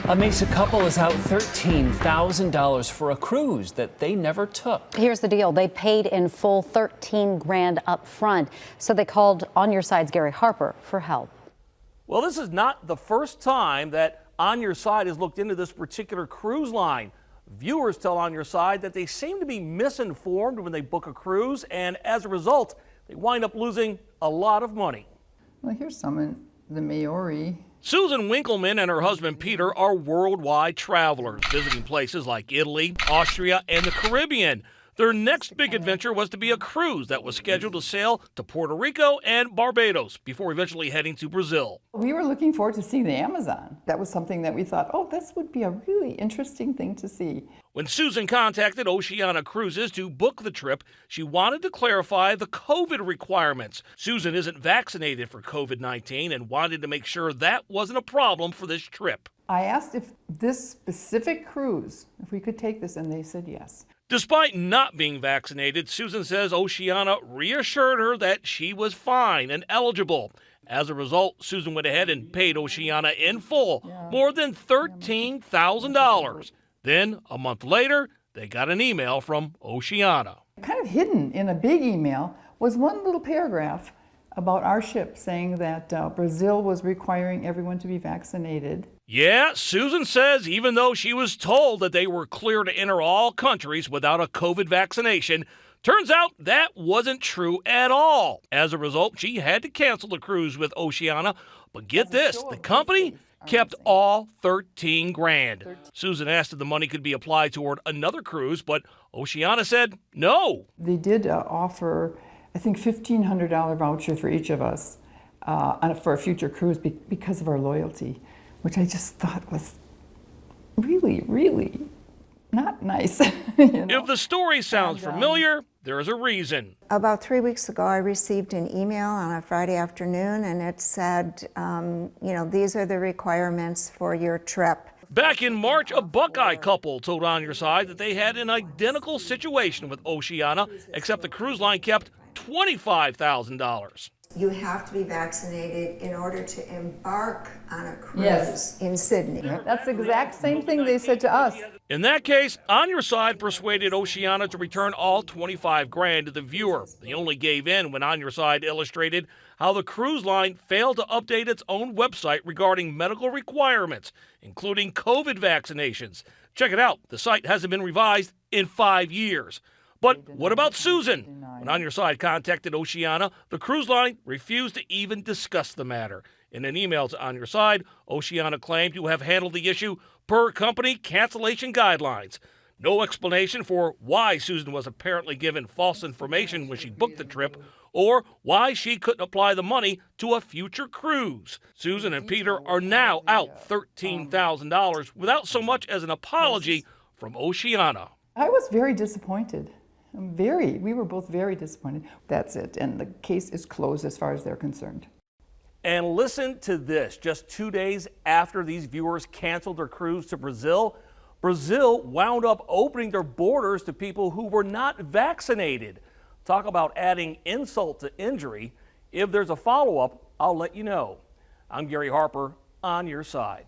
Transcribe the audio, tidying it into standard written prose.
A Mesa couple is out $13,000 for a cruise that they never took. Here's the deal. They paid in full $13 grand up front. So they called On Your Side's Gary Harper for help. Well, this is not the first time that On Your Side has looked into this particular cruise line. Viewers tell On Your Side that they seem to be misinformed when they book a cruise, and as a result, they wind up losing a lot of money. Well, here's some the Maori. Susan Winkleman and her husband Peter are worldwide travelers, visiting places like Italy, Austria, and the Caribbean. Their next big adventure was to be a cruise that was scheduled to sail to Puerto Rico and Barbados before eventually heading to Brazil. We were looking forward to seeing the Amazon. That was something that we thought, oh, this would be a really interesting thing to see. When Susan contacted Oceania Cruises to book the trip, she wanted to clarify the COVID requirements. Susan isn't vaccinated for COVID-19 and wanted to make sure that wasn't a problem for this trip. I asked if this specific cruise, if we could take this, and they said yes. Despite not being vaccinated, Susan says Oceania reassured her that she was fine and eligible. As a result, Susan went ahead and paid Oceania in full, more than $13,000. Then, a month later, they got an email from Oceania. Kind of hidden in a big email was one little paragraph about our ship saying that Brazil was requiring everyone to be vaccinated. Yeah, Susan says even though she was told that they were clear to enter all countries without a COVID vaccination, turns out that wasn't true at all. As a result, she had to cancel the cruise with Oceania. But get this, the company kept all 13 grand. Susan asked if the money could be applied toward another cruise, but Oceania said no. They did offer, I think, $1,500 voucher for each of us for a future cruise because of our loyalty, which I just thought was really, really not nice. You know? If the story sounds familiar, there's a reason. About 3 weeks ago, I received an email on a Friday afternoon, and it said, these are the requirements for your trip. Back in March, a Buckeye couple told On Your Side that they had an identical situation with Oceania, except the cruise line kept $25,000. You have to be vaccinated in order to embark on a cruise in Sydney. That's the exact same thing they said to us. In that case, On Your Side persuaded Oceania to return all 25 grand to the viewer. They only gave in when On Your Side illustrated how the cruise line failed to update its own website regarding medical requirements, including COVID vaccinations. Check it out. The site hasn't been revised in 5 years. But what about Susan? When On Your Side contacted Oceania, the cruise line refused to even discuss the matter. In an email to On Your Side, Oceania claimed to have handled the issue per company cancellation guidelines. No explanation for why Susan was apparently given false information when she booked the trip, or why she couldn't apply the money to a future cruise. Susan and Peter are now out $13,000 without so much as an apology from Oceania. I was very disappointed. We were both very disappointed. That's it, and the case is closed as far as they're concerned. And listen to this. Just 2 days after these viewers canceled their cruise to Brazil, Brazil wound up opening their borders to people who were not vaccinated. Talk about adding insult to injury. If there's a follow-up, I'll let you know. I'm Gary Harper, On Your Side.